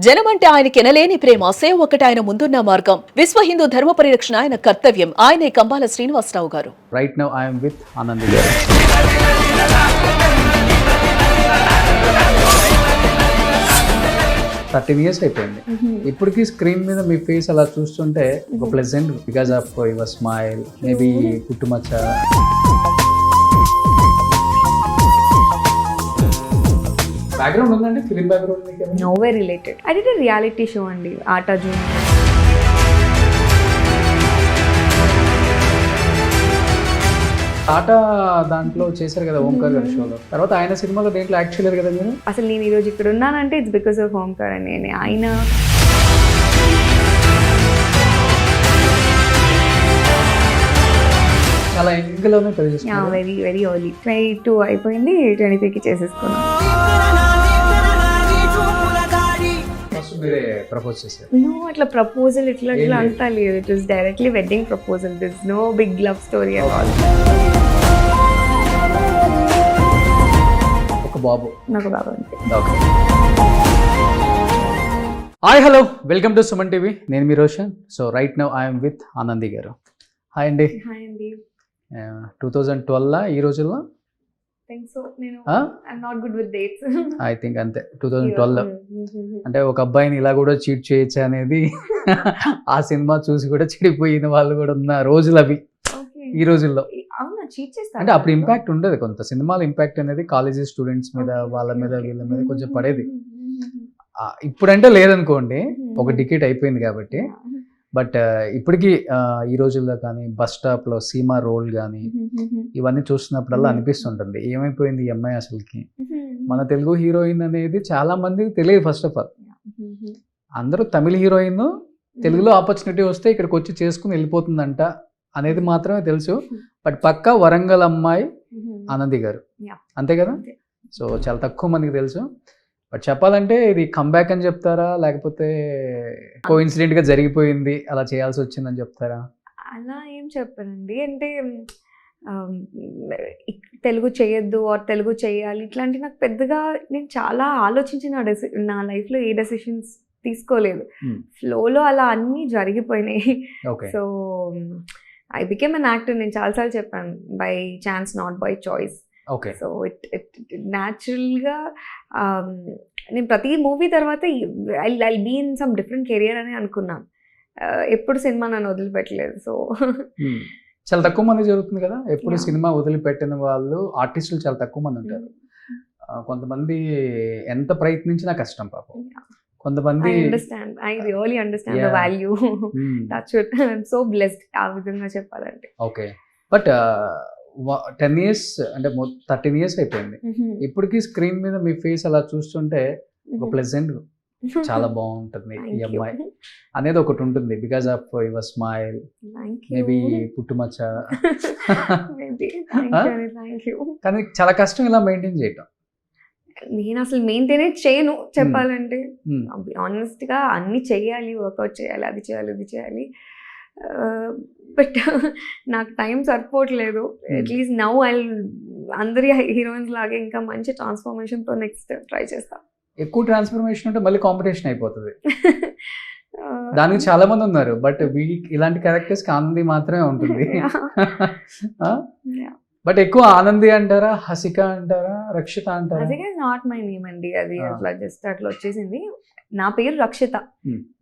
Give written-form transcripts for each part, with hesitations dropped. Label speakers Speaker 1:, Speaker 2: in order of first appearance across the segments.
Speaker 1: జనమంటే ఆయనకి ఎనలేని ప్రేమ, సేవ ఒకటి ఆయన ముందున్న మార్గం. విశ్వ హిందూ ధర్మ పరిరక్షణ ఆయన కర్తవ్యం. ఆయనే కంబాల శ్రీనివాసరావు గారు.
Speaker 2: Right now I'm with Anand గారు. $13 అయిపోయింది. ఇప్పటికీ స్క్రీన్ మీద మీ ఫేస్ అలా చూస్తుంటే ఒక pleasant because of your smile, maybe పుట్టుమచ్చ. బ్యాక్గ్రౌండ్ ఉందండి, ఫిలిం బ్యాక్గ్రౌండ్ మీకు?
Speaker 3: No way related. I did a reality show అండి, ఆట జూన్.
Speaker 2: టాటా దాంట్లో చేశారు కదా ఓంకార్ గారి షోలో. తర్వాత ఆయన సినిమాలో దేంట్లో యాక్ట్ చేయలేరు కదా మీరు?
Speaker 3: అసలు నేను ఈరోజు ఇక్కడ ఉన్నానంటే ఇట్స్ బికాస్ ఆఫ్ ఓంకార్ అని. ఆయన
Speaker 2: చాలా యంగ్లోనే పెళ్లి చేసుకున్నారు.
Speaker 3: వెరీ వెరీ ఎర్లీ 22 అయిపోయింది, 23కి చేసేసుకున్నాను.
Speaker 2: ఫస్ట్ మీరే ప్రపోజ్ చేశారు?
Speaker 3: నో, అట్లా ప్రపోజల్ ఇట్లా అంతా లేదు. It was directly wedding proposal. This no big love story at all.
Speaker 2: ఒక బాబు?
Speaker 3: నాకు బాబు అంతే.
Speaker 2: Okay. Hi hello, welcome to Suman TV. నేను మీ Roshan. So right now I'm with Anandi garu. Hi అండి.
Speaker 3: హాయ్ అండి.
Speaker 2: 2012 ఈ రోజుల్లో ఐ థింక్ అంతే. 2012 అంటే ఒక అబ్బాయిని ఇలా కూడా చీట్ చేయొచ్చు అనేది ఆ సినిమా చూసి కూడా చెడిపోయిన వాళ్ళు కూడా ఉన్న రోజులు అవి ఈ రోజుల్లో. అంటే అప్పుడు ఇంపాక్ట్ ఉండేది, కొంత సినిమాల ఇంపాక్ట్ అనేది కాలేజీ స్టూడెంట్స్ మీద, వాళ్ళ మీద, వీళ్ళ మీద కొంచెం పడేది. ఇప్పుడంటే లేదనుకోండి, ఒక డికెట్ అయిపోయింది కాబట్టి. బట్ ఇప్పటికీ ఈ రోజుల్లో కానీ బస్ స్టాప్లో సీమా రోల్ కానీ ఇవన్నీ చూస్తున్నప్పుడల్లా అనిపిస్తుంటుంది, ఏమైపోయింది ఈ అమ్మాయి అసలుకి. మన తెలుగు హీరోయిన్ అనేది చాలా మందికి తెలియదు. ఫస్ట్ ఆఫ్ ఆల్ అందరూ తమిళ హీరోయిన్, తెలుగులో ఆపర్చునిటీ వస్తే ఇక్కడికి వచ్చి చేసుకుని వెళ్ళిపోతుందంట అనేది మాత్రమే తెలుసు. బట్ పక్కా వరంగల్ అమ్మాయి ఆనంది గారు, అంతే కదా? సో చాలా తక్కువ మందికి తెలుసు. బట్ చెప్పాలంటే ఇది కంబ్యాక్ అని చెప్తారా, లేకపోతే కోఇన్సిడెంట్ గా జరిగిపోయింది అలా చేయాల్సి వచ్చిందని చెప్తారా?
Speaker 3: అలా ఏం చెప్పారండి. అంటే తెలుగు చేయొద్దు ఆర్ తెలుగు చేయాలి ఇట్లాంటి నాకు పెద్దగా, నేను చాలా ఆలోచించిన నా లైఫ్లో ఏ డెసిషన్స్ తీసుకోలేదు. ఫ్లోలో అలా అన్నీ జరిగిపోయినాయి. So I became an actor. నేను చాలాసార్లు చెప్పాను, by chance not by choice.
Speaker 2: Okay.
Speaker 3: So it న్యాచురల్గా నేను ప్రతి మూవీ తర్వాత I be in some different career అని అనుకున్నాను. ఎప్పుడు సినిమా నన్ను వదిలిపెట్టలేదు. సో
Speaker 2: చాలా తక్కువ మంది జరుగుతుంది కదా ఎప్పుడు సినిమా వదిలిపెట్టిన వాళ్ళు. ఆర్టిస్టులు చాలా తక్కువ మంది ఉంటారు. కొంతమంది ఎంత ప్రయత్నించినా కష్టం పాపం. కొంతమంది
Speaker 3: I really understand the value. That's it. I'm so blessed ఆ విధంగా చెప్పాలంటే.
Speaker 2: ఓకే. బట్ 10 years అంటే 13 years అయిపోయింది. ఇప్పటికీ స్క్రీన్ మీద మీ ఫేస్ అలా చూస్తుంటే ఒక ప్లెజెంట్, చాలా బాగుంటుంది ఈ అమ్మాయి అనేది ఒకటి ఉంటుంది. Because of your smile, maybe పుట్టుమచ్చ. కానీ చాలా కష్టం ఇలా మెయింటైన్ చేయటం.
Speaker 3: నేను అసలు మెయింటైన్ చేయను చెప్పాలంటే. ఆనెస్ట్గా అన్ని చేయాలి, వర్కౌట్ చేయాలి, అది చేయాలి, ఇది చేయాలి. బట్ నాకు టైం సరిపోవట్లేదు. అట్లీస్ట్ నౌ అందరి హీరోయిన్స్ లాగే ఇంకా మంచి ట్రాన్స్ఫర్మేషన్తో నెక్స్ట్ ట్రై చేస్తా.
Speaker 2: ఎక్కువ ట్రాన్స్ఫర్మేషన్ ఉంటే మళ్ళీ కాంపిటీషన్ అయిపోతుంది. దానికి చాలా మంది ఉన్నారు, బట్ ఇలాంటి క్యారెక్టర్స్ కి ఆనంది మాత్రమే ఉంటుంది. బట్ ఎక్కువ ఆనంది అంటారా, హసిక అంటారా, రక్షిత అంటారా?
Speaker 3: హసిక ఇస్ నాట్ మై నేమ్ అండి, అది అట్లా జస్ట్ అట్లా వచ్చేసింది. నా పేరు రక్షిత,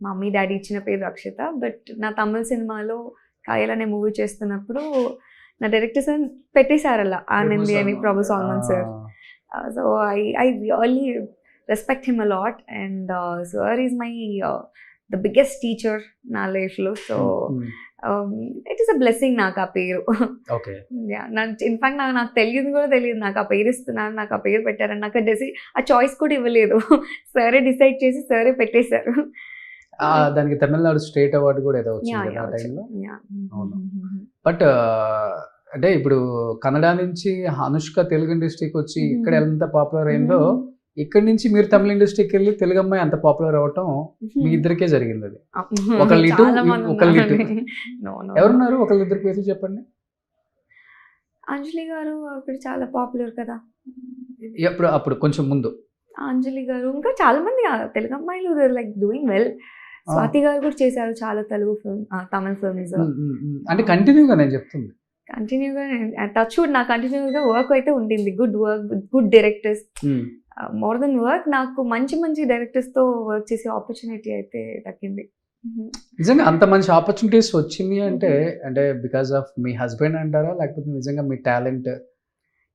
Speaker 3: మమ్మీ డాడీ ఇచ్చిన పేరు రక్షిత. బట్ నా తమిళ సినిమాలో కాయల్ అనే మూవీ చేస్తున్నప్పుడు నా డైరెక్టర్ సార్ పెట్టేశారు అలా ఆనంది అని, Prabhu Solomon sir. So I really respect him a lot. And sir is my the biggest teacher నా లైఫ్లో. So it is a blessing నాకు ఆ పేరు. ఇన్ఫాక్ట్ నాకు తెలియదు కూడా తెలియదు, నాకు ఆ పేరు ఇస్తున్నాను, నాకు ఆ పేరు పెట్టారని. నాకు ఆ చాయిస్ కూడా ఇవ్వలేదు, సరే డిసైడ్ చేసి సరే పెట్టేశారు.
Speaker 2: దానికి తమిళనాడు స్టేట్ అవార్డు కూడా ఏదో వచ్చింది ఆ టైంలో. బట్ అంటే ఇప్పుడు కన్నడ నుంచి అనుష్క తెలుగు ఇండస్ట్రీకి వచ్చి ఇక్కడ ఎంత పాపులర్ అయిందో, ఇక్కడ నుంచి మీరు తమిళ ఇండస్ట్రీకి వెళ్ళి తెలుగు అమ్మాయి అంత పాపులర్ అవ్వటం మీ ఇద్దరికే జరిగింది. అది ఒకళ్ళిటు ఎవరున్నారు? ఒకళ్ళిద్దరు పేర్లు చెప్పండి.
Speaker 3: అంజలి గారు అప్పుడు చాలా పాపులర్ కదా.
Speaker 2: అప్పుడు కొంచెం ముందు
Speaker 3: అంజలి గారు ఇంకా చాలా మంది తెలుగు అమ్మాయిలు లైక్ డూయింగ్ వెల్. స్వాతి గారు కూడా చేశారు చాలా తెలుగు ఫిల్మ్, తమిళ ఫిల్మ్స్.
Speaker 2: అంటే కంటిన్యూగా నేను చెప్తుంది.
Speaker 3: కంటిన్యూగా టచ్ వుడ్ నాకు కంటిన్యూగా వర్క్ అయితే ఉండింది. Good work, good directors. More than work, నాకు మంచి మంచి డైరెక్టర్స్ తో వర్క్ చేసే ఆపర్చునిటీ అయితే దక్కింది.
Speaker 2: నిజంగా అంత మంచి ఆపర్చునిటీస్ వచ్చింది అంటే అంటే బికాస్ ఆఫ్ మీ హస్బెండ్ అంటారా, లేకపోతే నిజంగా మీ టాలెంట్,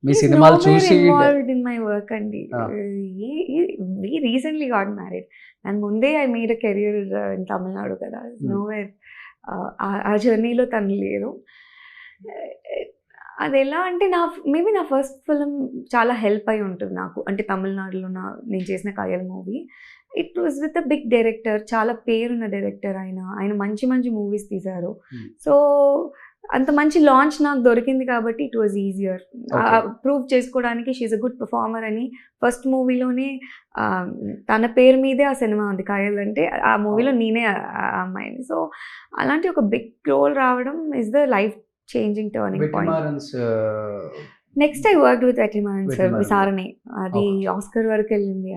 Speaker 2: మీ సినిమాలు చూసి?
Speaker 3: ఇన్వాల్వ్డ్ ఇన్ మై వర్క్ అండి. we recently got married and ముందే I made a career in Tamil Nadu కదా. nowhere ఆ జర్నీలో తను లేరు. అది ఎలా అంటే మేబీ నా ఫస్ట్ ఫిలిం చాలా హెల్ప్ అయి ఉంటుంది నాకు. అంటే తమిళనాడులో నేను చేసిన Kayal movie, it was with a big director, చాలా పేరున్న డైరెక్టర్. ఆయన మంచి మంచి మూవీస్ తీశారు. సో అంత మంచి లాంచ్ నాకు దొరికింది కాబట్టి ఇట్ వాజ్ ఈజియర్ ప్రూవ్ చేసుకోవడానికి. షీఈ్ అ గుడ్ పర్ఫార్మర్ అని ఫస్ట్ మూవీలోనే తన పేరు మీదే ఆ సినిమా ఉంది కాయల్ అంటే. ఆ మూవీలో నేనే ఆ అమ్మాయిని. సో అలాంటి ఒక బిగ్ రోల్ రావడం is the life changing turning point. Next I work with Vetrimaaran sir, Visaranai. అది ఆస్కర్ వరకు వెళ్ళింది.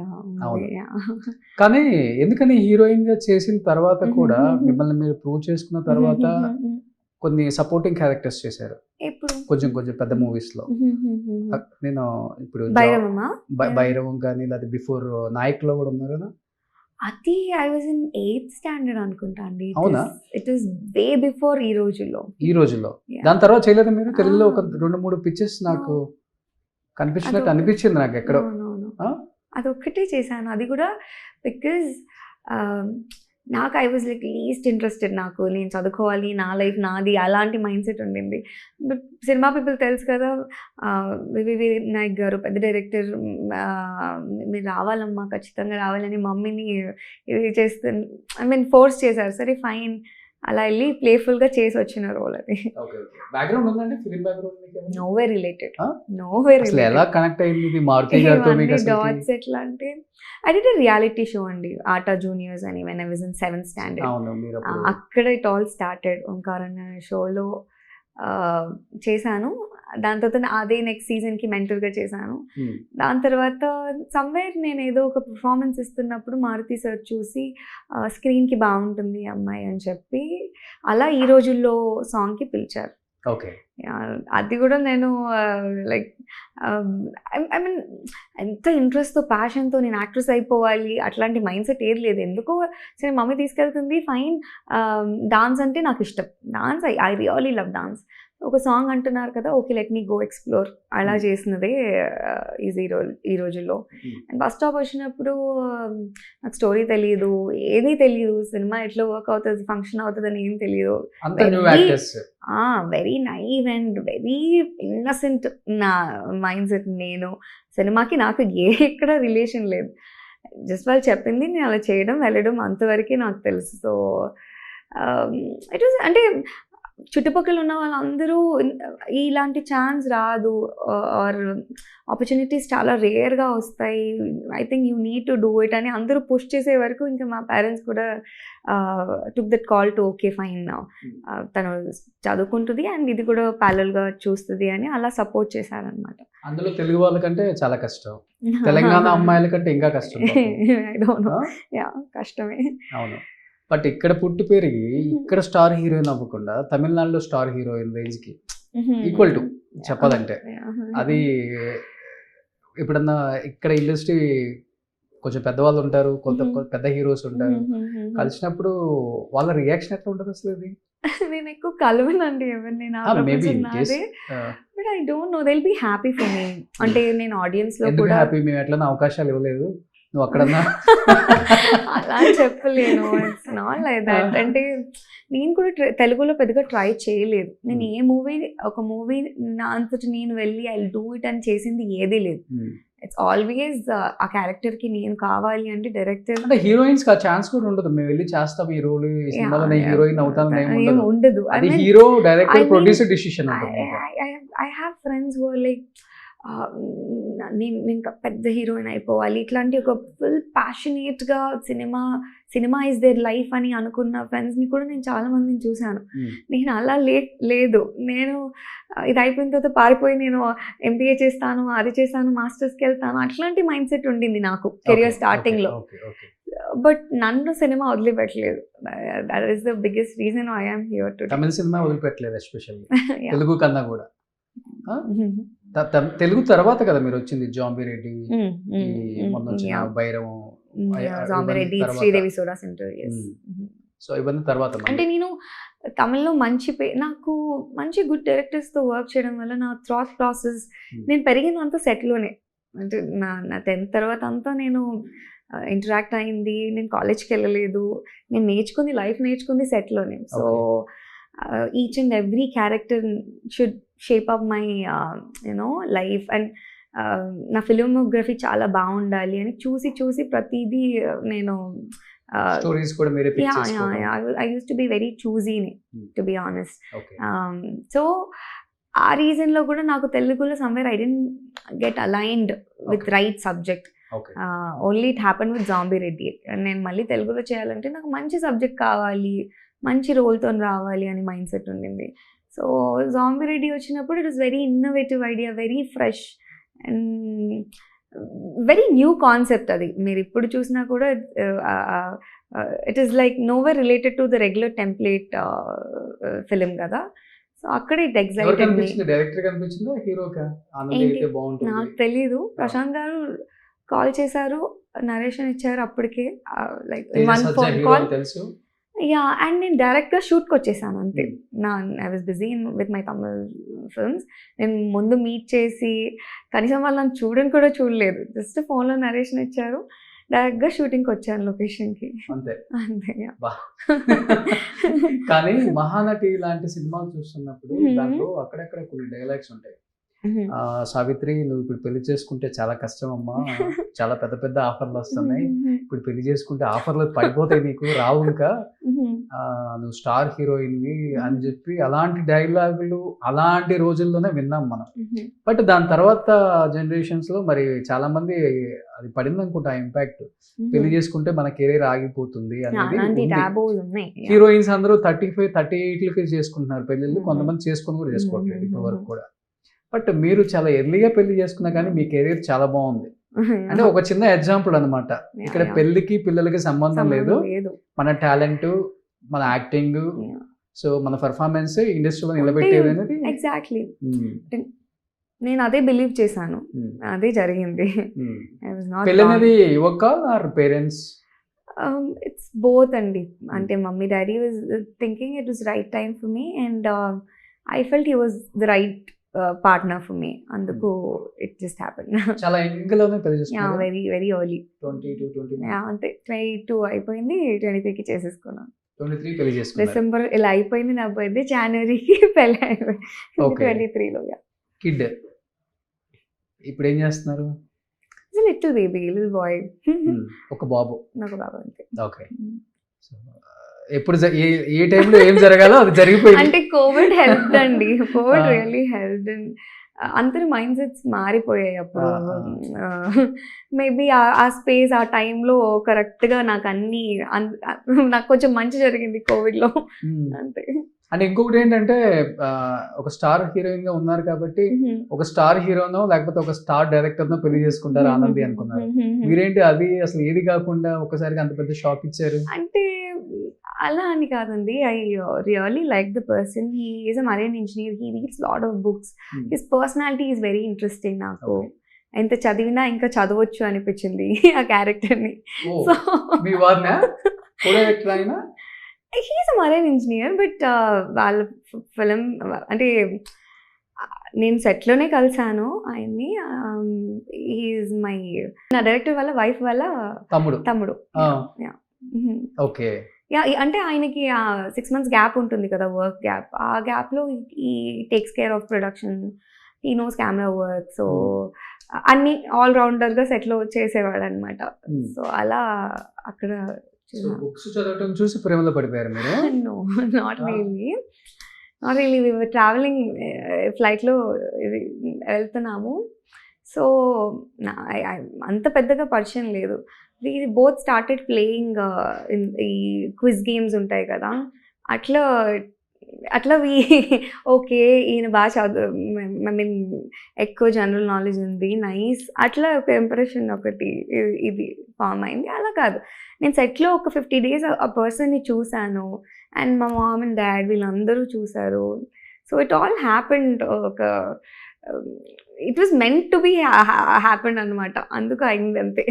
Speaker 2: కానీ ఎందుకని హీరోయిన్ గా చేసిన తర్వాత కూడా మిమ్మల్ని మీరు ప్రూవ్ చేసుకున్న తర్వాత కొన్ని సపోర్టింగ్ క్యారెక్టర్స్ చేశారు కొంచెం కొంచెం పెద్ద మూవీస్ లో. నేను ఇప్పుడు భైరవం కానీ లేదా బిఫోర్ నాయక్ లో కూడా ఉన్నారు కదా.
Speaker 3: అది I was in 8th standard అనుకుంటా అండి.
Speaker 2: అవునా?
Speaker 3: ఇట్ వాస్ వే బిఫోర్ ఈ రోజుల్లో.
Speaker 2: దాని తర్వాత చేయలేదు మీరు? తెలుగులో ఒక 2-3 పిక్చర్స్ నాకు కనిపించినట్టు అనిపించింది నాకు ఎక్కడో.
Speaker 3: అదొక్కటే చేశాను. అది కూడా బికాజ్ నాకు I was like least interested. నాకు నేను చదువుకోవాలి, నా లైఫ్ నాది, అలాంటి మైండ్ సెట్ ఉండింది. బట్ సినిమా పీపుల్ తెలుసు కదా, వివి నాయక్ గారు పెద్ద డైరెక్టర్, మీరు రావాలమ్మా, ఖచ్చితంగా రావాలని మమ్మీని ఇది చేస్తే ఐ మీన్ ఫోర్స్ చేశారు. సరే ఫైన్, అలా వెళ్ళి ప్లేఫుల్గా చేసి వచ్చిన రోల్ అది. నోవే రిలేటెడ్.
Speaker 2: ఎలా కనెక్ట్ అయింది మారుతి గారితో మీకు?
Speaker 3: డాట్స్ ఎట్లా అంటే I did a reality show అండి, ఆటా జూనియర్స్ అని, when I was in 7th standard. అక్కడ ఇట్ ఆల్ స్టార్టెడ్. ఓంకారన్ అనే షోలో చేశాను. దాని తర్వాత అదే నెక్స్ట్ సీజన్కి మెంటర్గా చేశాను. దాని తర్వాత సమ్వేర్ నేను ఏదో ఒక పర్ఫార్మెన్స్ ఇస్తున్నప్పుడు మారుతి సార్ చూసి స్క్రీన్కి బాగుంటుంది అమ్మాయి అని చెప్పి అలా ఈ రోజుల్లో సాంగ్కి పిలిచారు.
Speaker 2: ఓకే.
Speaker 3: అది కూడా నేను లైక్ ఐ మీన్ ఎంత ఇంట్రెస్ట్తో ప్యాషన్తో నేను యాక్ట్రెస్ అయిపోవాలి అట్లాంటి మైండ్ సెట్ ఏది లేదు. ఎందుకో సరే మమ్మీ తీసుకెళ్తుంది, ఫైన్. డాన్స్ అంటే నాకు ఇష్టం. Dance I really love dance. ఒక సాంగ్ అంటున్నారు కదా, okay let me go explore. అలా చేసినదే ఈ రోజుల్లో. అండ్ బస్ స్టాప్ వచ్చినప్పుడు నాకు స్టోరీ తెలియదు, ఏదీ తెలియదు, సినిమా ఎట్లా వర్క్ అవుతుంది, ఫంక్షన్ అవుతుంది అని ఏం తెలియదు. Very naive and very innocent నా మైండ్ సెట్. నేను సినిమాకి నాకు ఎక్కడ రిలేషన్ లేదు. జస్ట్ వాళ్ళు చెప్పింది నేను అలా చేయడం వెళ్ళడం అంతవరకే నాకు తెలుసు. సో ఇట్ వాజ్ అంటే చుట్టుపక్కల ఉన్న వాళ్ళందరూ ఇలాంటి ఛాన్స్ రాదు, ఆర్ ఆపర్చునిటీస్ చాలా రేర్గా వస్తాయి, I think you need to do it అని అందరూ పుష్ చేసే వరకు ఇంకా మా పేరెంట్స్ కూడా took that call to okay fine, తను చదువుకుంటుంది అండ్ ఇది కూడా ప్యారలల్గా చూస్తుంది అని అలా సపోర్ట్ చేశారనమాట.
Speaker 2: అందులో తెలుగు వాళ్ళకంటే చాలా కష్టం, తెలంగాణ అమ్మాయిల కంటే ఇంకా కష్టం.
Speaker 3: ఐ డోంట్ నో, యా కష్టమే.
Speaker 2: అవును. బట్ ఇక్కడ పుట్టి పెరిగి ఇక్కడ స్టార్ హీరోయిన్ అవ్వకుండా తమిళనాడులో స్టార్ హీరోయిన్ రేంజ్కి ఈక్వల్ టు చెప్పాలంటే అది ఎప్పుడన్నా ఇక్కడ ఇండస్ట్రీ కొంచెం పెద్దవాళ్ళు ఉంటారు, కొంత పెద్ద హీరోస్ ఉంటారు, కలిసినప్పుడు వాళ్ళ రియాక్షన్ ఎట్లా ఉంటుంది అసలు? అది
Speaker 3: నేను ఎక్కువ కలవనండి ఎవరిని, but I don't know, they will be happy for me. అంటే నేను ఆడియన్స్ లో కూడా
Speaker 2: హ్యాపీ, మేము ఎట్లా అవకాశాలు ఇవ్వలేదు, నువ్వు అక్కడన్నా
Speaker 3: అలా చెప్పలేను. It's not like that. అంటే నేను కూడా తెలుగులో పెద్దగా ట్రై చేయలేదు. నేను ఒక మూవీ నా అంతటి నేను వెళ్ళి ఐ డూ ఇట్ అని చేసింది ఏదీ లేదు. ఇట్స్ ఆల్వేస్ ఆ క్యారెక్టర్ కి నేను కావాలి అంటే డైరెక్టర్,
Speaker 2: అంటే హీరోయిన్స్ కి ఆ ఛాన్స్ కూడా ఉండదు. మేము వెళ్ళి చేస్తాం ఈ రోల్, ఈ సినిమాలో నేను హీరోయిన్ అవుతాను ఉండదు. అది హీరో డైరెక్టర్ ప్రొడ్యూసర్ డిసిషన్ ఉంటుంది.
Speaker 3: I have friends who are like నేను పెద్ద హీరోయిన్ అయిపోవాలి, ఇట్లాంటి ఒక ఫుల్ ప్యాషనేట్గా సినిమా ఇస్ దేర్ లైఫ్ అని అనుకున్న ఫ్రెండ్స్ని కూడా నేను చాలా మందిని చూశాను. నేను అలా లేదు. నేను ఇది అయిపోయిన తర్వాత పారిపోయి నేను MBA చేస్తాను, అది చేస్తాను, మాస్టర్స్కి వెళ్తాను, అట్లాంటి మైండ్ సెట్ ఉండింది నాకు కెరియర్ స్టార్టింగ్లో. బట్ నన్ను సినిమా వదిలిపెట్టలేదు. That is the biggest reason I am here today.
Speaker 2: Tamil cinema వదిలిపెట్టలేదు, ఎస్పెషల్లీ తెలుగు కన్నా కూడా. తెలుగు తర్వాత కదా మీరు వచ్చింది జాంబీ రెడ్డి, మొన్న వచ్చిన Bhairavam,
Speaker 3: zombie Reddy, Sridevi soda centre.
Speaker 2: So ఇవన్నీ తర్వాత.
Speaker 3: అంటే నేను తమిళ్లో నాకు మంచి గుడ్ డైరెక్టర్స్తో వర్క్ చేయడం వల్ల నా థాట్ ప్రాసెస్, నేను పెరిగిందంతా సెట్లోనే. అంటే నా 10th తర్వాత అంతా నేను ఇంటరాక్ట్ అయింది. నేను కాలేజ్కి వెళ్ళలేదు, నేను లైఫ్ నేర్చుకుంది సెట్లోనే. So each and every character should shape up my life. And నా ఫిల్మోగ్రఫీ చాలా బాగుండాలి అని చూసి ప్రతిదీ నేను
Speaker 2: స్టోరీస్ కూడా మీరే పిక్ చేసుకోవడం.
Speaker 3: I used to be very choosy, to be honest. So ఆ రీజన్లో కూడా నాకు తెలుగులో somewhere I didn't get aligned with right subject. Only it happen with zombie Reddy. నేను మళ్ళీ తెలుగులో చేయాలంటే నాకు మంచి సబ్జెక్ట్ కావాలి, మంచి రోల్తో రావాలి అని మైండ్ సెట్ ఉండింది. సో జాంబీ రెడ్డి వచ్చినప్పుడు it was very innovative idea, very fresh and very new concept. అది మీరు ఇప్పుడు చూసినా కూడా it is like nowhere related to the regular template film కదా. సో అక్కడ ఇట్ ఎగ్జైటెడ్ మీ. నాకు తెలీదు. ప్రశాంత్ గారు కాల్ చేశారు, నరేషన్ ఇచ్చారు అప్పటికే, like one phone call. Yeah, and నేను డైరెక్ట్గా షూట్కి వచ్చేసాను అంతే. I was busy with my Tamil films. నేను ముందు మీట్ చేసి కనీసం వాళ్ళు నన్ను చూడలేదు. జస్ట్ ఫోన్లో నరేషన్ ఇచ్చారు, డైరెక్ట్గా షూటింగ్కి వచ్చాను లొకేషన్కి.
Speaker 2: అంతే.
Speaker 3: అంతే.
Speaker 2: కానీ మహానటి లాంటి సినిమాలు చూస్తున్నప్పుడు దాంట్లో అక్కడక్కడ కొన్ని డైలాగ్స్ ఉంటాయి. సావిత్రి, నువ్వు ఇప్పుడు పెళ్లి చేసుకుంటే చాలా కష్టం అమ్మా, చాలా పెద్ద పెద్ద ఆఫర్లు వస్తున్నాయి, ఇప్పుడు పెళ్లి చేసుకుంటే ఆఫర్లు పడిపోతాయి, నీకు రావు, ఇంకా నువ్వు స్టార్ హీరోయిన్వి అని చెప్పి అలాంటి డైలాగులు అలాంటి రోజుల్లోనే విన్నాం మనం. బట్ దాని తర్వాత జనరేషన్స్ లో మరి చాలా మంది అది పడింది అనుకుంటా ఇంపాక్ట్. పెళ్లి చేసుకుంటే మన కెరీర్ ఆగిపోతుంది అనేది. హీరోయిన్స్ అందరూ 35, 38 చేసుకుంటున్నారు పెళ్లిళ్ళు, కొంతమంది చేసుకుని కూడా చేసుకోవట్లేదు ఇప్పటి వరకు కూడా. బట్ మీరు చాలా ఎర్లీగా పెళ్లి చేసుకున్నా కానీ మీ కెరీర్ చాలా బాగుంది. అంటే ఒక చిన్న ఎగ్జాంపుల్ అనమాట. ఇక్కడ పెళ్లికి పిల్లలకి సంబంధం లేదు, మన టాలెంట్, మన యాక్టింగ్, సో మన పర్ఫార్మెన్స్ ఇండస్ట్రీలో నిలబెట్టేది అనేది.
Speaker 3: ఎగ్జాక్ట్లీ, నేను అదే బిలీవ్ చేశాను, అదే జరిగింది.
Speaker 2: పెళ్లి అనేది యువక ఆర్ పేరెంట్స్?
Speaker 3: ఇట్స్ బోత్ అండి. అంటే mummy daddy was thinking it was right time for me and I felt he was the right partner for me. అందుకు ఇట్ జస్ట్ హ్యాపెన్.
Speaker 2: చాలా యంగ్లోనే పెళ్లి చేసుకున్నాను.
Speaker 3: Very very early.
Speaker 2: 22
Speaker 3: అంతే. 22 అయిపోయింది, 23కి చేసేసుకున్నాను.
Speaker 2: 23 పెళ్లి చేసుకున్నాను.
Speaker 3: డిసెంబర్ ఇలా అయిపోయింది నా బర్త్డే, జనవరికి పెళ్లి అయిపోయింది. 23లో.
Speaker 2: కిడ్ ఇప్పుడు ఏం చేస్తున్నారు?
Speaker 3: Little baby, little boy.
Speaker 2: ఒక బాబు.
Speaker 3: నాకు బాబు అంతే.
Speaker 2: ఓకే. ఎప్పుడు ఏ టైంలో ఏం జరగాలో అది జరిగిపోయింది.
Speaker 3: అంటే కోవిడ్ హెల్ప్ అండి, కోవిడ్ రియల్లీ హెల్ప్. అందరి మైండ్ సెట్స్ మారిపోయాయి అప్పుడు. మేబీ ఆ స్పేస్, ఆ టైంలో కరెక్ట్గా నాకు నాకు కొంచెం మంచి జరిగింది కోవిడ్లో అంతే.
Speaker 2: అంటే ఇంకొకటి ఏంటంటే ఒక స్టార్ హీరోయిన్ గా ఉన్నారు కాబట్టి ఒక స్టార్ హీరోనో లేకపోతే ఒక స్టార్ డైరెక్టర్ నో పెళ్లి చేసుకుంటారు ఆనంది అనుకున్నారు. మీరేంటి అది అసలు ఏది కాకుండా ఒకసారిగా అంత పెద్ద షాక్ ఇచ్చారు?
Speaker 3: అంటే అలా అని కాదండి. I really like the person. He is a marine engineer, he reads lot of books, his personality is very interesting. నాకు ఎంత చదివినా ఇంకా చదవచ్చు అనిపించింది ఆ క్యారెక్టర్ని. So he's a marine engineer. But వాళ్ళ ఫిలిం అంటే నేను సెట్లోనే కలిసాను ఆయన్ని. హీఈస్ మై, నా డైరెక్టర్ వాళ్ళ వైఫ్ వాళ్ళ తమ్ముడు.
Speaker 2: ఓకే.
Speaker 3: యా, అంటే ఆయనకి 6 months గ్యాప్ ఉంటుంది కదా, వర్క్ గ్యాప్. ఆ గ్యాప్లో ఈ takes care of production, he knows camera work. So అన్ని ఆల్రౌండర్గా సెట్లో చేసేవాడు అనమాట. సో అలా అక్కడ
Speaker 2: బుక్స్ చదవటం చూసి ప్రేమలో పడిపోయారు మీరు?
Speaker 3: No, not really. Not really we were travelling ఫ్లైట్లో వెళ్తున్నాము. సో అంత పెద్దగా పరిచయం లేదు. వి బోత్ స్టార్టెడ్ ప్లేయింగ్ ఈ క్విజ్ గేమ్స్ ఉంటాయి కదా, అట్లా ఓకే ఈయన బాగా చదువు, ఐ మీన్ ఎక్కువ జనరల్ నాలెడ్జ్ ఉంది, నైస్, అట్లా ఒక ఇంప్రెషన్ ఒకటి ఇది ఫామ్ అయింది. అలా కాదు, నేను సెట్లో ఒక 50 days ఆ పర్సన్ని చూశాను, అండ్ మా మామ్ అండ్ డాడ్ వీళ్ళందరూ చూశారు. సో ఇట్ ఆల్ హ్యాపెండ్, ఒక it was meant to be happened అనమాట. అందుకు అయింది అంతే.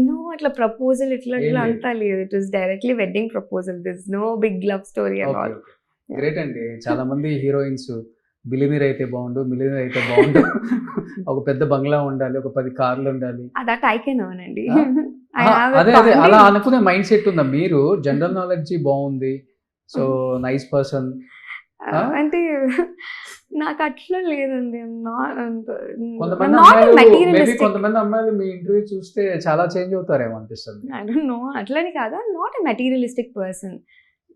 Speaker 3: నో అట్లా ప్రపోజల్ ఇట్లా అంతా లేదు. It was directly wedding proposal. This no big love story at all.
Speaker 2: Great అండి. చాలా మంది హీరోయిన్స్ బిలినీర్ అయితే బాగుండు, మిలినీర్ అయితే బాగుండు, ఒక పెద్ద బంగ్లా ఉండాలి, ఒక 10 కార్లు ఉండాలి.
Speaker 3: దట్ ఐ కెన్ ఎర్న్ అండి.
Speaker 2: అదే అలా అనుకునే మైండ్ సెట్ ఉందా? మీరు జనరల్ నాలెడ్జ్ బాగుంది, సో నైస్ పర్సన్
Speaker 3: అంటే నాకు అట్లా లేదండి.
Speaker 2: కొంతమంది అమ్మాయిలు మీ ఇంటర్వ్యూ చూస్తే చాలా చేంజ్ అవుతారేమో అనిపిస్తుంది.
Speaker 3: ఐ డోంట్ నో, అట్లని కాదా, నాట్ ఎ మెటీరియలిస్టిక్ పర్సన్.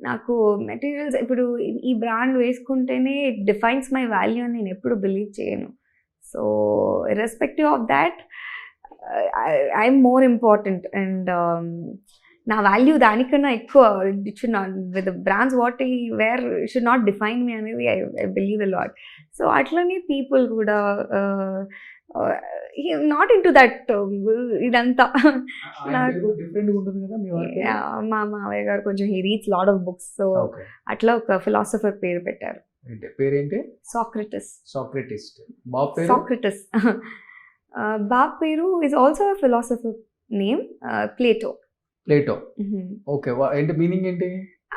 Speaker 3: నాకు మెటీరియల్స్ ఇప్పుడు ఈ బ్రాండ్ వేసుకుంటేనే ఇట్ డిఫైన్స్ మై వాల్యూ అని నేను ఎప్పుడు బిలీవ్ చేయను. So irrespective of that I'm more important, and నా వాల్యూ దానికన్నా ఎక్కువ it should not, with brands what I wear should not define me అనేది I believe a lot. So అట్లనే people కూడా నాట్ ఇన్ టు దట్ ఇదంతా. మా మావయ్య గారు కొంచెం he reads lot of books, so అట్లా ఒక ఫిలాసఫర్ పేరు పెట్టారు.
Speaker 2: పేరేంటి?
Speaker 3: సాక్రటిస్.
Speaker 2: సాక్రటిస్.
Speaker 3: బాబ్ పేరు is also philosopher name, Plato.
Speaker 2: Okay, ఏంటి మీనింగ్ ఏంటి?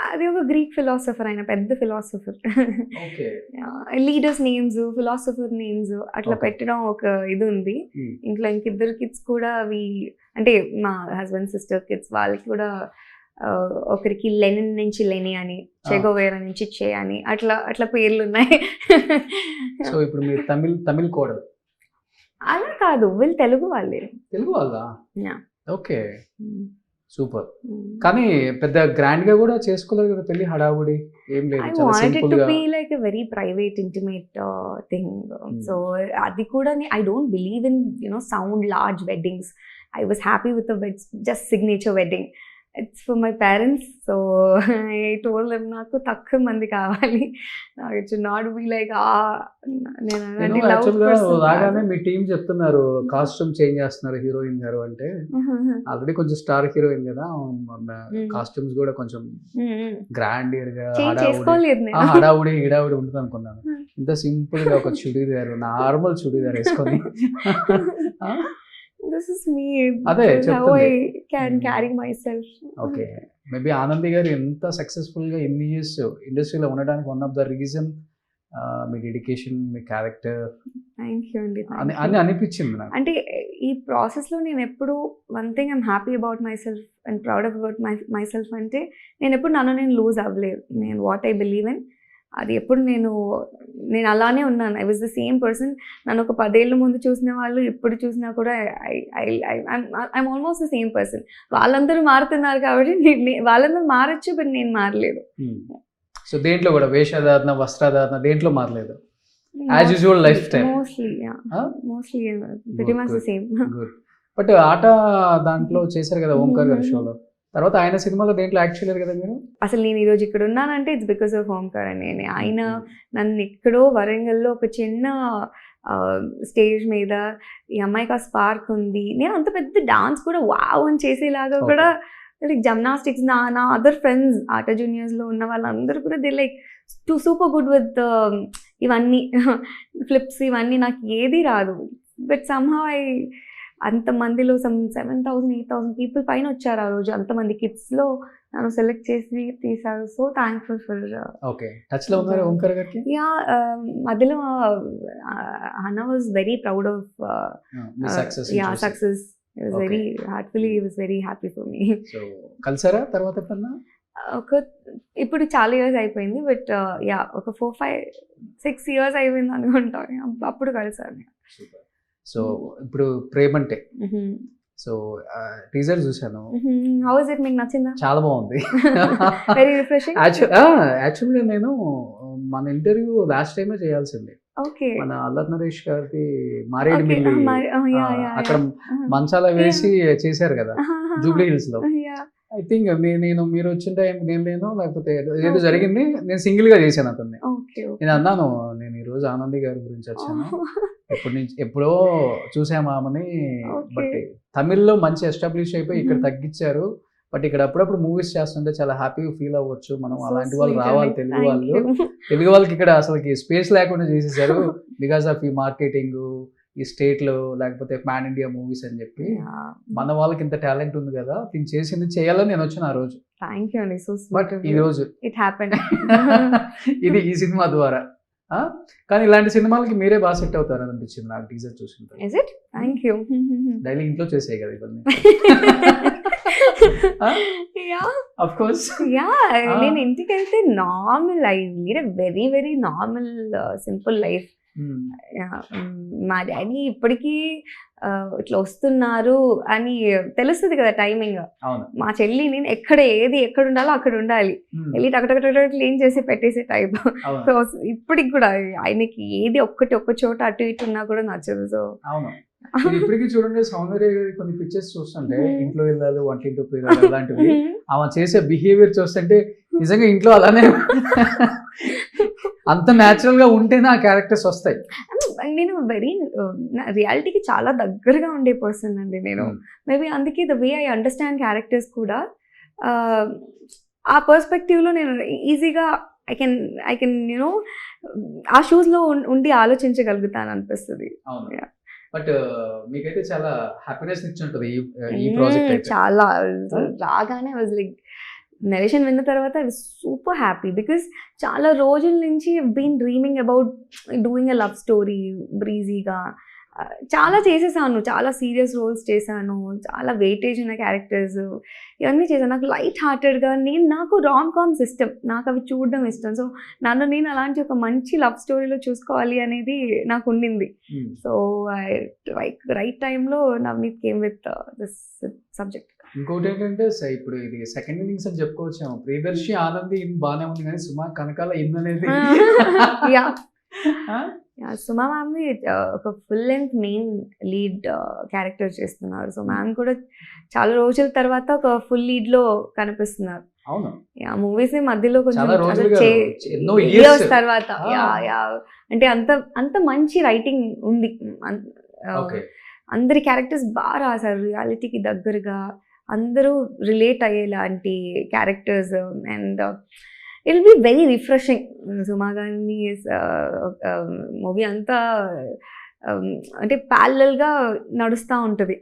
Speaker 3: అది ఒక గ్రీక్ ఫిలాసఫర్, ఆయన పెద్ద philosopher. Leaders names, philosopher names అట్లా పెట్టడం ఒక ఇది ఉంది ఇంట్లో. ఇంకిద్దరు కిడ్స్ కూడా అవి, అంటే మా హస్బెండ్ సిస్టర్ కిడ్స్ వాళ్ళకి కూడా ఒకరికి లెనిన్ నుంచి లెని అని, చెగోవేరా నుంచి చే అని, అట్లా పేర్లు ఉన్నాయి.
Speaker 2: సో ఇప్పుడు మీరు తమిళ్ కోడలు?
Speaker 3: అలా కాదు, వీళ్ళు తెలుగు వాళ్ళే.
Speaker 2: తెలుగు వాళ్ళ? Okay, super. కానీ పెద్ద గ్రాండ్ గా కూడా చేసుకోలేదు కదా పెళ్లి, హడావుడి ఏం లేదు, చాలా సింపుల్ గా.
Speaker 3: Like a very private intimate thing. So అది కూడా I don't believe in sound large weddings. I was happy with the just signature wedding. It's for my parents, so I told them నాకు తక్కువ మంది కావాలి. It should not be like నేను
Speaker 2: రాగానే మీ team చెప్తున్నారు costume change చేస్తున్నారు heroine గారు అంటే, ఆల్రెడీ కొంచెం స్టార్ హీరోయిన్ కదా, కాస్ట్యూమ్స్ కూడా కొంచెం గ్రాండ్ గా హడావుడి గిడావుడి ఉంటుంది అనుకున్నాను. ఇంత సింపుల్ గా ఒక చుడీదారు, నార్మల్ చుడీదార్ వేసుకొని
Speaker 3: this is me,
Speaker 2: అదే
Speaker 3: how I can carry myself.
Speaker 2: Okay, maybe Anandi గారు ఎంత సక్సెస్ఫుల్ గా ఇన్ని ఇయర్స్ ఇండస్ట్రీలో ఉండడానికి one of the reason me dedication, me character.
Speaker 3: Thank you అండి
Speaker 2: అని అనిపించింది నాకు.
Speaker 3: అంటే ఈ ప్రాసెస్లో నేను ఎప్పుడు one thing I'm happy about my self and proud about my self అంటే, నేను ఎప్పుడు నన్ను లూజ్ అవ్వలేదు. నేను వాట్ ఐ బిలీవ్ ఇన్ అది ఎప్పుడు నేను అలానే ఉన్నాను. I was the same person. నన్ను ఒక 10 ఏళ్ళ ముందు చూసిన వాళ్ళు ఇప్పుడు చూసినా కూడా I'm almost the same person. వాళ్ళందరూ మారుతున్నారు కాబట్టి వాళ్ళందరూ మారచ్చు, బట్ నేను మారలేదు.
Speaker 2: సో దేంట్లో కూడా వేషధారణ, వస్త్రధారణ దేంట్లో మారలేదు, as usual life style
Speaker 3: mostly very much the same.
Speaker 2: Good. But ఆట దాంట్లో చేశారు కదా ఓంకార్ గారి షోలో, తర్వాత ఆయన సినిమాలో దేంట్లో యాక్ట్ చేయలేరు కదా మీరు?
Speaker 3: అసలు నేను ఈరోజు ఇక్కడ ఉన్నానంటే ఇట్స్ బికాస్ ఆఫ్ ఓంకార్ అని. ఆయన నన్ను ఎక్కడో వరంగల్లో ఒక చిన్న స్టేజ్ మీద ఈ అమ్మాయికి ఆ స్పార్క్ ఉంది, నేను అంత పెద్ద డాన్స్ కూడా వావ్ అని చేసేలాగా కూడా, లైక్ జిమ్నాస్టిక్స్, నా అదర్ ఫ్రెండ్స్ ఆట జూనియర్స్లో ఉన్న వాళ్ళందరూ కూడా they like super good with ఇవన్నీ ఫ్లిప్స్, ఇవన్నీ నాకు ఏది రాదు. బట్ సమ్హౌ అంతమందిలో 7,000-8,000 పీపుల్ పైన వచ్చారు ఆ రోజు. అంతమంది కిడ్స్లో నన్ను సెలెక్ట్ చేసి తీశారు. So thankful for. యా, మధ్యలో Hannah was very proud of success. It was very heartfully, he was very happy for me.
Speaker 2: So కలిసారా తర్వాత ఎప్పుడన్నా?
Speaker 3: ఇప్పుడు చాలా ఇయర్స్ అయిపోయింది, బట్ యా ఒక 4-5-6 ఇయర్స్ అయిపోయింది అనుకుంటా, అప్పుడు కలిసాను.
Speaker 2: సో ఇప్పుడు ప్రేమంటే సో టీజర్ చూశాను,
Speaker 3: హౌ ఇస్ ఇట్, మీకు నచ్చిందా?
Speaker 2: చాలా బాగుంది.
Speaker 3: Very refreshing.
Speaker 2: యాక్చువల్గా నేను మన ఇంటర్వ్యూ లాస్ట్ టైమే చేయాల్సింది.
Speaker 3: ఓకే.
Speaker 2: మన అల్లరి నరేష్ గారిది మారేడుమిల్లి అక్కడ మంచాల వేసి చేశారు కదా జూబ్లీ హిల్స్ లో. ఐ థింక్ నేను మీరు వచ్చిన టైం నేను లేను, లేకపోతే ఏదో జరిగింది, నేను సింగిల్ గా చేశాను అతన్ని. నేను అన్నాను, నేను ఈ రోజు ఆనంది గారి గురించి వచ్చాను, ఎప్పుడో చూసాము ఆమెని, బట్ తమిళ్లో మంచి ఎస్టాబ్లిష్ అయిపోయి ఇక్కడ తగ్గించారు, బట్ ఇక్కడ అప్పుడప్పుడు మూవీస్ చేస్తుంటే చాలా హ్యాపీగా ఫీల్ అవ్వచ్చు మనం, అలాంటి వాళ్ళు రావాలి తెలుగు వాళ్ళు. తెలుగు వాళ్ళకి ఇక్కడ అసలుకి స్పేస్ లేకుండా చేసేసారు బికాస్ ఆఫ్ ఈ మార్కెటింగ్ ఈ స్టేట్ లో, లేకపోతే పాన్ ఇండియా మూవీస్ అని చెప్పి. మన వాళ్ళకి ఇంత టాలెంట్ ఉంది కదా, దీన్ని చేసింది చేయాలని నేను వచ్చాను ఆ రోజు.
Speaker 3: థ్యాంక్ యూ అండి, సో
Speaker 2: బట్ ఈ రోజు
Speaker 3: ఇట్ హ్యాపెండ్.
Speaker 2: ఇది ఈ సినిమా ద్వారా. కానీ ఇలాంటి సినిమాలకి మీరే బాగా సెట్ అవుతారు అని అనిపించింది నాకు టీజర్ చూసిన.
Speaker 3: Is it? Thank you.
Speaker 2: Daily ఇంట్లో చేసే కదా ఇవన్నీ. Of course.
Speaker 3: నేను ఇంటికి వెళ్తే normal, I lead a very very normal simple life. మా డాడీ ఇప్పటికీ ఇట్లా వస్తున్నారు అని తెలుస్తుంది కదా టైమింగ్. మా చెల్లి నేను ఎక్కడ ఉండాలో అక్కడ ఉండాలి, వెళ్ళి టక క్లీన్ చేసి పెట్టేసే టైప్. సో ఇప్పటికి కూడా ఆయనకి ఏది ఒక్క చోట అటు ఇటు ఉన్నా కూడా నచ్చదు. సో
Speaker 2: ఇప్పటికీ చూడండి, సౌందర్య కొన్ని పిక్చర్స్ చూస్తుంటే ఇంట్లో వెళ్ళాలి, వంటింట్లో వెళ్ళాలి, అలాంటివి ఆమె చేసే బిహేవియర్ చూస్తుంటే నిజంగా ఇంట్లో అలానే అంత న్యాచురల్ గా ఉంటేనే ఆ క్యారెక్టర్స్ వస్తాయి.
Speaker 3: నేను వెరీ రియాలిటీకి చాలా దగ్గరగా ఉండే పర్సన్ అండి నేను. మేబీ అందుకే the way I understand characters కూడా ఆ పర్స్పెక్టివ్లో నేను ఈజీగా ఐ కెన్ యూనో ఆ షూస్లో ఉండి ఆలోచించగలుగుతాను అనిపిస్తుంది.
Speaker 2: బట్ మీకైతే చాలా హ్యాపీనెస్ ఇచ్చి ఉంటుంది ఈ ప్రాజెక్ట్.
Speaker 3: చాలా రాగానే వాజ్ లైక్ నరేషన్ విన్న తర్వాత I was super happy because చాలా రోజుల నుంచి been dreaming about doing a love story బ్రీజీగా. చాలా చేసేసాను, చాలా సీరియస్ రోల్స్ చేశాను, చాలా వెయిటేజ్ ఉన్న క్యారెక్టర్స్ ఇవన్నీ చేశాను. నాకు లైట్ హార్టెడ్గా నాకు రామ్ కామ్స్ ఇష్టం, నాకు అవి చూడడం ఇష్టం. సో నేను అలాంటి ఒక మంచి లవ్ స్టోరీలో చూసుకోవాలి అనేది నాకు ఉండింది. సో రైట్ టైంలో Navneet came with this subject.
Speaker 2: ఇంకోటి ఏంటంటే ఇప్పుడు ఇది సెకండ్ ఇన్నింగ్స్ అని చెప్పుకోవచ్చాము. ప్రియదర్శి ఆనంది బాగానే ఉంది, కానీ సుమా కనకాల ఇన్ అనేది
Speaker 3: సుమా మ్యామ్ ఒక full length main lead character చేస్తున్నారు. సో మ్యామ్ కూడా చాలా రోజుల తర్వాత ఒక ఫుల్ లీడ్ లో కనిపిస్తున్నారు. మూవీస్ మధ్యలో కొంచెం ఇయర్స్ తర్వాత అంటే అంత మంచి రైటింగ్ ఉంది. అందరి క్యారెక్టర్స్ బాగా రాశారు, రియాలిటీకి దగ్గరగా అందరూ రిలేట్ అయ్యేలాంటి characters. And it will be very refreshing. Suma Gandhi movie అంతా అంటే ప్యారలల్గా నడుస్తూ ఉంటుంది,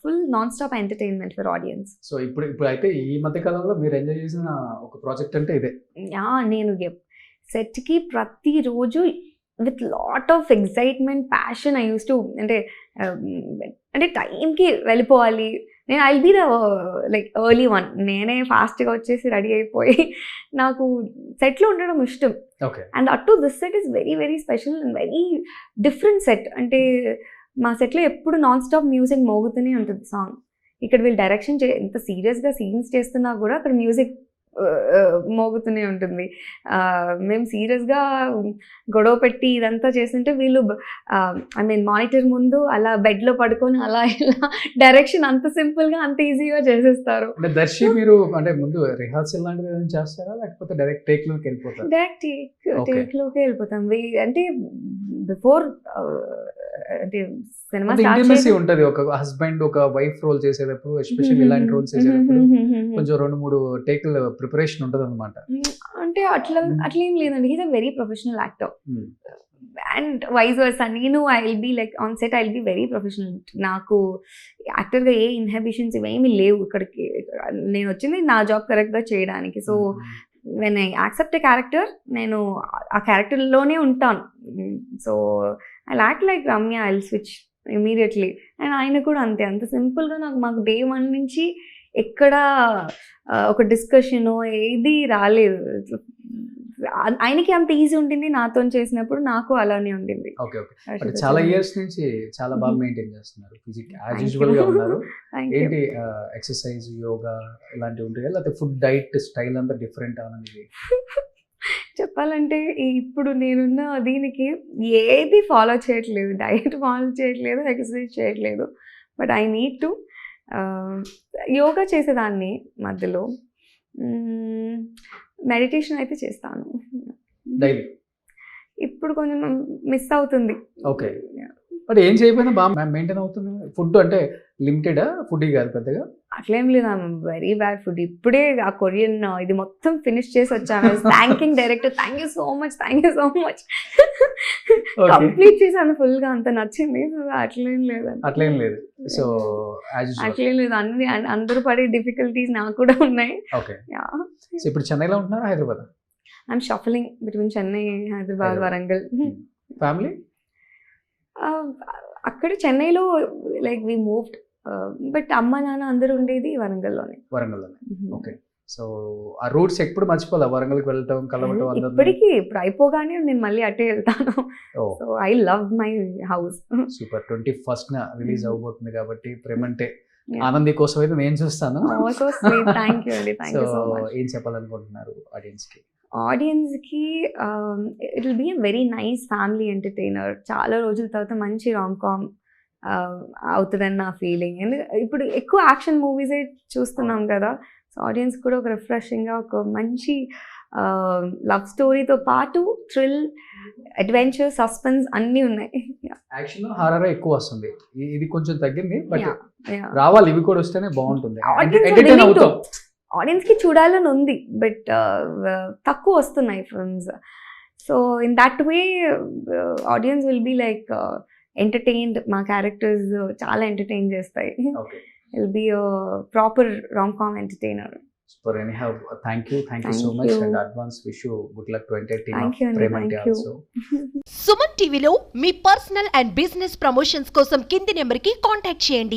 Speaker 3: full non stop entertainment for audience.
Speaker 2: So ఇప్పుడు అయితే ఈ మధ్య కాలంలో మీరు ఎంజాయ్ చేసిన ఒక ప్రాజెక్ట్ అంటే ఇదే.
Speaker 3: నేను సెట్కి ప్రతిరోజు with lot of excitement, passion I use to అంటే టైంకి వెళ్ళిపోవాలి. నేను I'll be the like early one, నేనే ఫాస్ట్గా వచ్చేసి రెడీ అయిపోయి నాకు సెట్లో ఉండడం ఇష్టం. And at to this set is very very special and very different set. అంటే మా సెట్లో ఎప్పుడు నాన్ స్టాప్ మ్యూజిక్ మోగుతూనే ఉంటుంది సాంగ్. ఇక్కడ వీళ్ళు డైరెక్షన్ ఎంత సీరియస్గా సీన్స్ చేస్తున్నా కూడా అక్కడ మ్యూజిక్ మోగుతూనే ఉంటుంది. మేము సీరియస్గా గొడవ పెట్టి ఇదంతా చేస్తుంటే వీళ్ళు మానిటర్ ముందు అలా బెడ్లో పడుకొని అలా ఇలా డైరెక్షన్ అంత సింపుల్గా అంత ఈజీగా చేసేస్తారు.
Speaker 2: దర్శి మీరు అంటే ముందు రిహార్సల్ లాంటిది ఏమైనా చేస్తారా, లేకపోతే డైరెక్ట్ టేక్లోకి వెళ్ళిపోతారు?
Speaker 3: డైరెక్ట్ టేక్లోకి వెళ్ళిపోతాం. అంటే బిఫోర్ అంటే సినిమా
Speaker 2: ఇంటిమసీ ఉంటుంది. ఒక హస్బెండ్ ఒక వైఫ్ రోల్ చేసేటప్పుడు, ఎస్పెషల్లీ ఇలాంటి రోల్స్ చేసేటప్పుడు కొంచెం 2-3 టేక్ల ప్రిపరేషన్ ఉంటుంది అనమాట.
Speaker 3: అంటే అట్లేం లేదండి, he's a very professional actor and vice versa. నేను I will be like on set I will be very professional. నాకు యాక్టర్గా ఏ ఇన్హిబిషన్స్ ఇవేమీ లేవు. ఇక్కడికి నేను వచ్చింది నా జాబ్ కరెక్ట్గా చేయడానికి. So when I accept a character, నేను ఆ క్యారెక్టర్లోనే ఉంటాను. So I act like Ramya, I will switch immediately. And ఆయన కూడా అంతే, అంత సింపుల్గా మాకు డే 1 నుంచి ఎక్కడ ఒక డిస్కషను ఏది రాలేదు. ఆయనకి అంత ఈజీ ఉండింది, నాతో చేసినప్పుడు నాకు అలానే ఉండింది.
Speaker 2: Okay okay. చాలా ఇయర్స్ నుంచి చాలా బాగా మెయింటైన్ చేస్తున్నారు ఫిజిక్, యాజ్ యూజువల్ గా ఉన్నారు. ఏంటి ఎక్సర్సైజ్, యోగా ఇలాంటివి ఉంటాయి, లేకపోతే ఫుడ్ డైట్ స్టైల్ అంతా డిఫరెంట్ అనేది?
Speaker 3: చెప్పాలంటే ఇప్పుడు నేనున్న దీనికి ఏది ఫాలో చేయట్లేదు, డైట్ ఫాలో చేయట్లేదు, ఎక్సర్సైజ్ చేయట్లేదు. But I need to yoga చేసేదాన్ని మధ్యలో, మెడిటేషన్ అయితే చేస్తాను
Speaker 2: డైలీ.
Speaker 3: ఇప్పుడు కొంచెం మిస్ అవుతుంది.
Speaker 2: ఓకే. బట్ ఏం చేయకపోయినా బాగా మెయింటైన్ అవుతుంది. ఫుడ్ అంటే లిమిటెడ్ ఫుడ్ కాదు పెద్దగా?
Speaker 3: అట్లేం లేదు, ఐఎమ్ వెరీ బ్యాడ్ ఫుడ్. ఇప్పుడే ఆ కొరియన్ ఇది మొత్తం ఫినిష్ చేసి వచ్చాను. Thanking director, thank you so much, thank you so much. Complete చేశాను ఫుల్ గా, అంత నచ్చింది. అట్లేం లేదు,
Speaker 2: అట్లేం లేదు. సో
Speaker 3: అట్లేం లేదు, అన్ని అందరూ పడే డిఫికల్టీస్ నాకు కూడా ఉన్నాయి.
Speaker 2: ఓకే. సో ఇప్పుడు చెన్నైలో ఉంటున్నారా, Hyderabad?
Speaker 3: I'm shuffling between Chennai, Hyderabad, Warangal.
Speaker 2: Family
Speaker 3: అక్కడ చెన్నైలో లైక్ వి మూవ్డ్, బట్ అమ్మ నాన్న అందరూ ఉండేది వరంగల్లోనే.
Speaker 2: ఓకే. సో ఆ రూట్స్ ఎప్పుడు మర్చిపోలే, వరంగల్కి వెళ్ళటం, కలవటం అందరూ?
Speaker 3: ఇప్పటికీ ఇప్పుడు అయిపోగానే నేను మళ్ళీ అటే వెళ్తాను. So I love my house.
Speaker 2: Super. 21st release అవబోతుంది కాబట్టి ప్రేమంటే ఆనంది కోసం అయితే నేను చూస్తాను.
Speaker 3: థ్యాంక్ యూ అండి, థ్యాంక్ యూ సో మచ్.
Speaker 2: ఏం చెప్పాలనుకుంటున్నారు ఆడియన్స్ కి?
Speaker 3: ఆడియన్స్కి it will be a very nice family entertainer. చాలా రోజుల తర్వాత మంచి రామ్కామ్ అవుతుందని నా ఫీలింగ్. ఎందుకంటే ఇప్పుడు ఎక్కువ యాక్షన్ మూవీసే చూస్తున్నాం కదా, సో ఆడియన్స్ కూడా ఒక రిఫ్రెషింగ్గా ఒక మంచి లవ్ స్టోరీతో పాటు థ్రిల్, అడ్వెంచర్, సస్పెన్స్ అన్నీ ఉన్నాయి.
Speaker 2: యాక్షన్ హారర్ ఎక్కువ వస్తుంది, ఇది కొంచెం తగ్గింది. బట్ రావాలి, ఇవి కూడా వస్తేనే బాగుంటుంది, ఎంటర్టైన్ అవుతాం.
Speaker 3: ఆడియన్స్కి చూడాలని ఉంది, బట్ తక్కువ వస్తున్నాయి films. So in that way audience will be like entertained. మా క్యారెక్టర్స్ చాలా ఎంటర్టైన్ చేస్తాయి. Will be proper rom com entertainer.
Speaker 2: Super. Anyhow thank you so much and advance wish you good luck to entire team of Premante also.
Speaker 4: Suman టీవీలో మీ personal and business promotions కోసం కింది నెంబర్కి contact చేయండి.